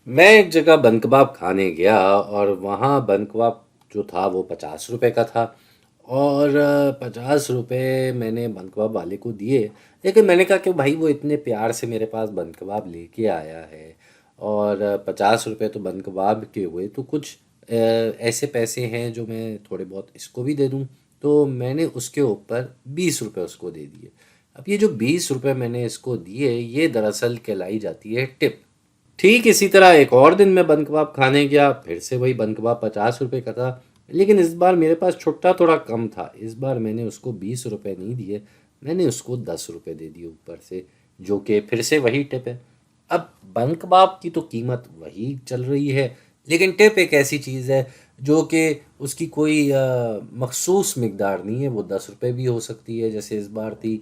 میں ایک جگہ بن کباب کھانے گیا اور وہاں بن کباب جو تھا وہ 50 روپے کا تھا، اور 50 روپے میں نے بن کباب والے کو دیے۔ لیکن میں نے کہا کہ بھائی وہ اتنے پیار سے میرے پاس بن کباب لے کے آیا ہے، اور 50 روپے تو بن کباب کے ہوئے، تو کچھ ایسے پیسے ہیں جو میں تھوڑے بہت اس کو بھی دے دوں۔ تو میں نے اس کے اوپر 20 روپے اس کو دے دیے۔ اب یہ جو 20 روپے میں نے اس کو دیے، یہ دراصل کہلائی جاتی ہے ٹپ۔ ٹھیک اسی طرح ایک اور دن میں بن کباب کھانے گیا، پھر سے وہی بن کباب 50 روپے کا تھا، لیکن اس بار میرے پاس چھٹا تھوڑا کم تھا۔ اس بار میں نے اس کو 20 روپے نہیں دیے، میں نے اس کو 10 روپے دے دیے اوپر سے، جو کہ پھر سے وہی ٹپ ہے۔ اب بن کباب کی تو قیمت وہی چل رہی ہے، لیکن ٹپ ایک ایسی چیز ہے جو کہ اس کی کوئی مخصوص مقدار نہیں ہے، وہ 10 روپے بھی ہو سکتی ہے جیسے اس بار تھی۔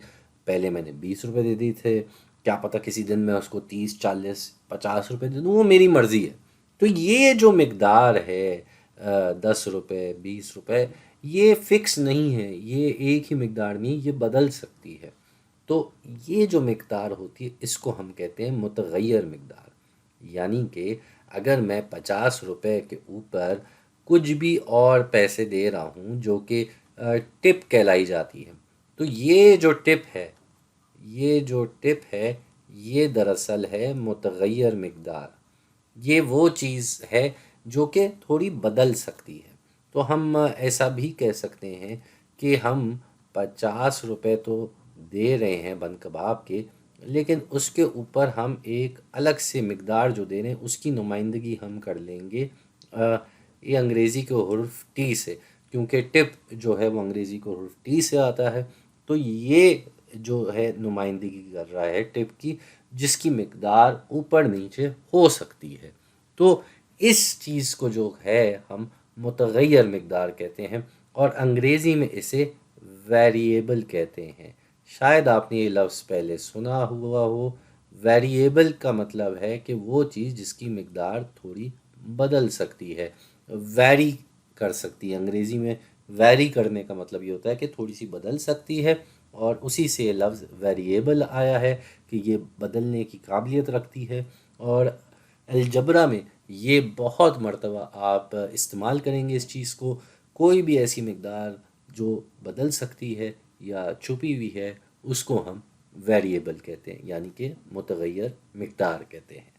پہلے میں نے 20 روپے دے دی تھے، کیا پتہ کسی دن میں اس کو 30 40 50 روپے دے دوں، وہ میری مرضی ہے۔ تو یہ جو مقدار ہے 10 روپے 20 روپے، یہ فکس نہیں ہے، یہ ایک ہی مقدار نہیں، یہ بدل سکتی ہے۔ تو یہ جو مقدار ہوتی ہے اس کو ہم کہتے ہیں متغیر مقدار، یعنی کہ اگر میں 50 روپے کے اوپر کچھ بھی اور پیسے دے رہا ہوں جو کہ ٹپ کہلائی جاتی ہے، تو یہ جو ٹپ ہے، یہ جو ٹپ ہے، یہ دراصل ہے متغیر مقدار۔ یہ وہ چیز ہے جو کہ تھوڑی بدل سکتی ہے۔ تو ہم ایسا بھی کہہ سکتے ہیں کہ ہم 50 روپے تو دے رہے ہیں بن کباب کے، لیکن اس کے اوپر ہم ایک الگ سے مقدار جو دے رہے ہیں اس کی نمائندگی ہم کر لیں گے یہ انگریزی کے حرف ٹی سے، کیونکہ ٹپ جو ہے وہ انگریزی کو حرف ٹی سے آتا ہے۔ تو یہ جو ہے نمائندگی کر رہا ہے ٹپ کی، جس کی مقدار اوپر نیچے ہو سکتی ہے۔ تو اس چیز کو جو ہے ہم متغیر مقدار کہتے ہیں، اور انگریزی میں اسے ویریبل کہتے ہیں۔ شاید آپ نے یہ لفظ پہلے سنا ہوا ہو۔ ویریبل کا مطلب ہے کہ وہ چیز جس کی مقدار تھوڑی بدل سکتی ہے، ویری کر سکتی ہے۔ انگریزی میں ویری کرنے کا مطلب یہ ہوتا ہے کہ تھوڑی سی بدل سکتی ہے، اور اسی سے یہ لفظ ویریبل آیا ہے کہ یہ بدلنے کی قابلیت رکھتی ہے۔ اور الجبرا میں یہ بہت مرتبہ آپ استعمال کریں گے اس چیز کو، کوئی بھی ایسی مقدار جو بدل سکتی ہے یا چھپی ہوئی ہے اس کو ہم ویریبل کہتے ہیں، یعنی کہ متغیر مقدار کہتے ہیں۔